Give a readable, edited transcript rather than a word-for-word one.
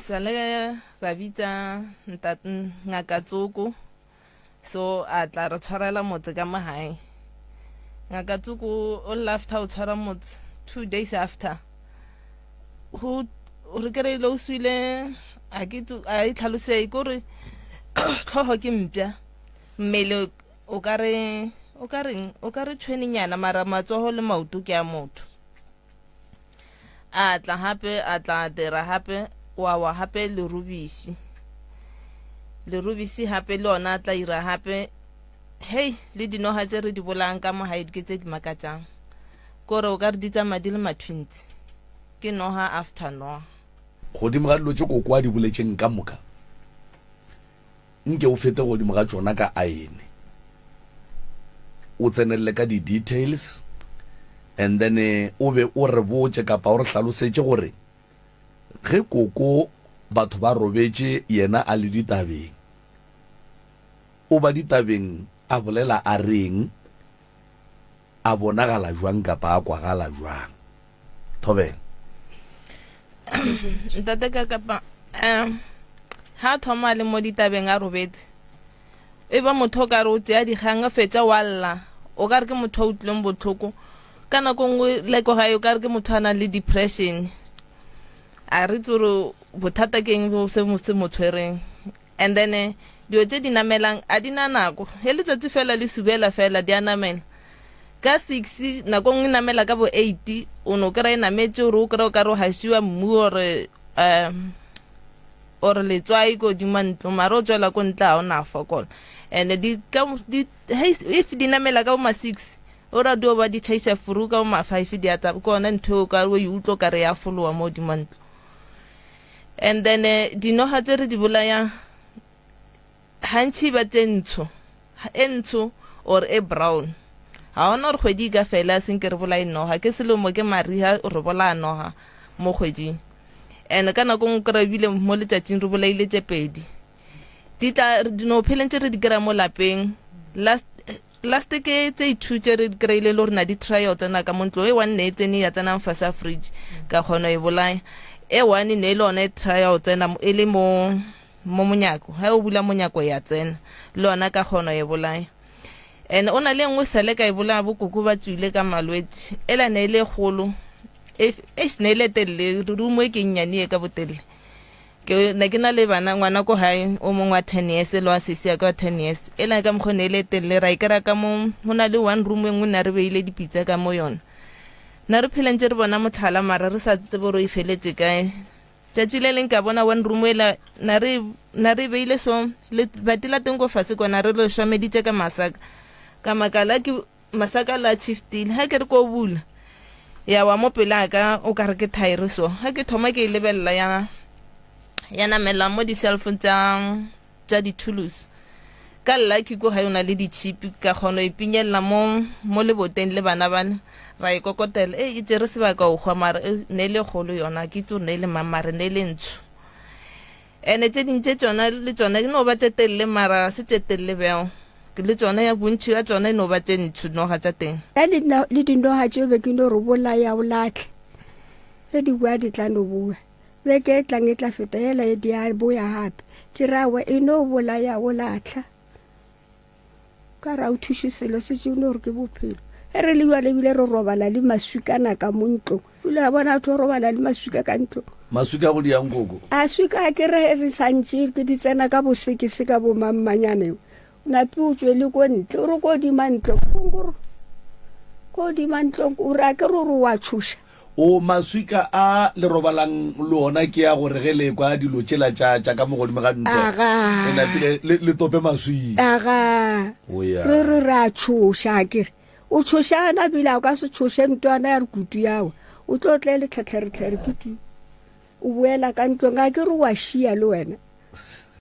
Sale ra bitsa ngaka Tsoko so a tla re tshwarela motse ka mahae. Ngaka Tsoko o left ho tshwara motse 2 days after ho re kere lo suile a ke tu a itlhalose gore tlhogo ke mpya mmele o kare tshweninyana mara matsogo le maoto ke a motho a tla hape a tla dira hape wa hape lerubisi hape le ona tla ira hape hey le dinoga tse re di bolang ka mo haid ke tse di makatsang kore o ka re ditsa madi le mathwintsi ke noha after no godimo ga dilo tse go kwa di boletseng ka moka nke o fete godimo ga tsona ka aene o tsenelle ka di details and then o be o re botse kapa o re hlalosetse gore ge koko batho ba robetse yena a le ditabeng o ba ditabeng a bolela a reng a bonagala jwang kapa a kwagala jwang Thobela ntate ka kapa ha thoma le mo ditabeng a robetse e ba motho ka re o tseya digang a fetsa walla o ka re ke motho o tlong botlhoko kana go ngwe le go ga yo ka re ke motho ana le depression a re tsoro bothata ke eng bo se mo tshwereng and then dio tse dinamelang a dina nako he letsatsi fela le subela fela di anamela ka 6 nako ngwe namela ka bo 8 o no kra ina metse o kra o ka ro hashiwa mmu or le tswai go di mantlo maro tswela go ntla ona fokola and if dinamela ka ma 6 ora do ba di chaisa furuka o ma 5 di ata ko na ntho ka o yutlo ka re ya followa mo di mantlo and then dino ha tse re di bolaya hantshi ba tsentsho entsho or e brown ha ona re khwedi ka fela senke re bolaya no ha ke selomo ke mariha re bola no ha mo khwedi and kana go nkrabile mo letsatsing re bolaile tse pedi dino phelentse re di kra mo lapeng last ke tse ithutse re kreile lo rena di trial tsena ka montlo e one ne tsene ya tsena mfasa fridge ka khona e bolaya e one ne lona trial tsena e le mo monyako ha o bula monyako ya tsena lona ka khona e bolaya and ona le ngwe sele ka e bolaya bokoko ba tswile ka malwetse ela ne le golo e ne le telle rumo e ke nyane ka botelle ke na ke na le bana ngwana ko hae o mongwa 10 years lo asisi ka 10 years ela ka mkhonele telle ra ikara ka mo hona le one room engwe na re beile dipitsa ka mo yona na re phelentse re bona mothala mara re sa tsebo ro ifeletse kae tšatši le leng ka bona one room ela na re beile so le batila teng go fase kona re le shwameditse ka masaka ka makala ke masaka la 15 ha ke re ko bula ya wa mo pelaka o ka re ke thaere so ha ke thoma ke lebella yana mela mo di cell phone tsa di tools ka lucky go ha yona le di chip ka khono ipinyella mo le boteng le bana ra ikokotela e tsere se ba ka o khwa mara ne le kholo yona ke tso ne le mamare ne le ntsho ene tse dintse tsona le tsona ke no ba tsetelle mara se tsetelle beo ke le tsona ya bontshi ya tsona no ba tse ntsho no ga tsa teng le dindo ha tse be ke no ro bola ya o latle e di bua di tla no bua be ke tla ngetla feta ela e di a boya hape ke rawe e no bola ya o latla ka ra o thushiselo se tse no re ke bophelo re le bua le bile ro robala le masukana ka montlo ula bona tho robala le masuka ka ntlo masuka go di yang gogo a suka ke re santsi ke di tsena ka boseke se ka bo mammanyane na putswe le go ntlo ro go di mantlo ko di mantlo o ra ke ro wa tshusha o masuka a le robalang lona ke ya gore ge le kwa dilo tshela tša ka mo godimo ga ntlo ena pile le tope masui o ya re ra tshusha ke o tshusha na bila ka se tshushe ntwana ya rukutu yawo o tlo tle le tlhatlhere kutu o buela ka ntlo nga ke re wa shia le wena